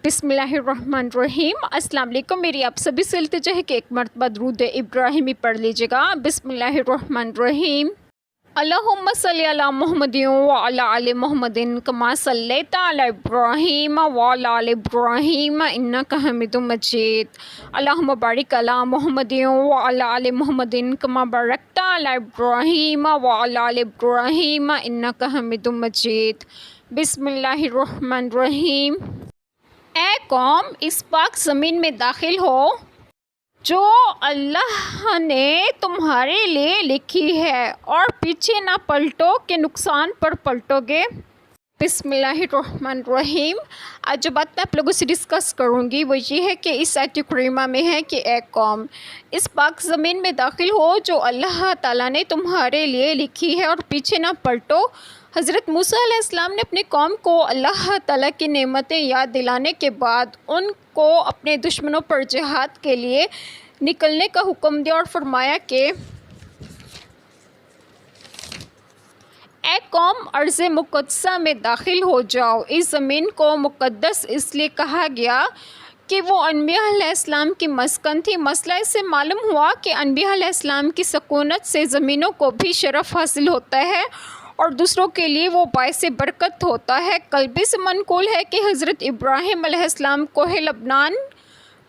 بسم اللہ الرحمن الرحیم۔ السلام علیکم۔ میری آپ سبھی سے التجا ہے کہ ایک مرتبہ درود ابراہیمی پڑھ لیجیے گا۔ بسم اللہ الرحمن الرحیم۔ اللہم صلی علی محمد وعلی آل محمد کما صلیت علی ابراہیم وعلی آل ابراہیم انک حمید مجید۔ اللہم بارک علی محمد وعلی آل محمد کما بارکت علی ابراہیم وعلی آل ابراہیم انک حمید مجید۔ بسم اللہ الرحمن الرحیم۔ اے قوم، اس پاک زمین میں داخل ہو جو اللہ نے تمہارے لیے لکھی ہے، اور پیچھے نہ پلٹو کہ نقصان پر پلٹو گے۔ بسم اللہ الرحمن الرحیم۔ آج جو بات میں آپ لوگوں سے ڈسکس کروں گی وہ یہ ہے کہ اس آیت کریمہ میں ہے کہ اے قوم، اس پاک زمین میں داخل ہو جو اللہ تعالیٰ نے تمہارے لیے لکھی ہے، اور پیچھے نہ پلٹو۔ حضرت موسیٰ علیہ السلام نے اپنے قوم کو اللہ تعالیٰ کی نعمتیں یاد دلانے کے بعد ان کو اپنے دشمنوں پر جہاد کے لیے نکلنے کا حکم دیا، اور فرمایا کہ اے قوم، ارض مقدسہ میں داخل ہو جاؤ۔ اس زمین کو مقدس اس لیے کہا گیا کہ وہ انبیاء علیہ السلام کی مسکن تھی۔ مسئلہ اس سے معلوم ہوا کہ انبیاء علیہ السلام کی سکونت سے زمینوں کو بھی شرف حاصل ہوتا ہے، اور دوسروں کے لیے وہ باعث برکت ہوتا ہے۔ قلبی سے منقول ہے کہ حضرت ابراہیم علیہ السلام کوہ لبنان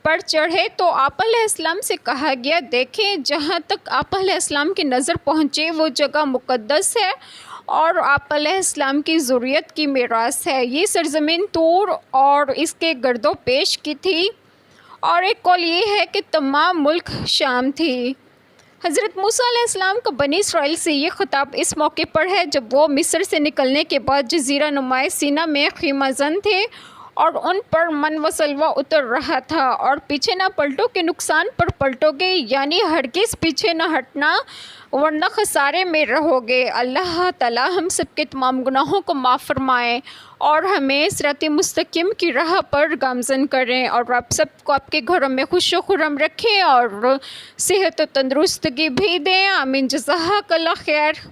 پر چڑھے تو آپ علیہ السلام سے کہا گیا، دیکھیں جہاں تک آپ علیہ السلام کی نظر پہنچے وہ جگہ مقدس ہے اور آپ علیہ السلام کی ذریت کی میراث ہے۔ یہ سرزمین طور اور اس کے گرد و پیش کی تھی، اور ایک قول یہ ہے کہ تمام ملک شام تھی۔ حضرت موسیٰ علیہ السلام کا بنی اسرائیل سے یہ خطاب اس موقع پر ہے جب وہ مصر سے نکلنے کے بعد جزیرہ نمائے سینا میں خیمہ زن تھے، اور ان پر من و سلوہ اتر رہا تھا، اور پیچھے نہ پلٹو کہ نقصان پر پلٹو گے، یعنی ہرگز پیچھے نہ ہٹنا ورنہ خسارے میں رہو گے۔ اللہ تعالیٰ ہم سب کے تمام گناہوں کو معاف فرمائے اور ہمیں صراط مستقیم کی راہ پر گامزن کریں، اور آپ سب کو آپ کے گھروں میں خوش و خرم رکھیں اور صحت و تندرستگی بھی دیں۔ آمین۔ جزاک اللہ خیر۔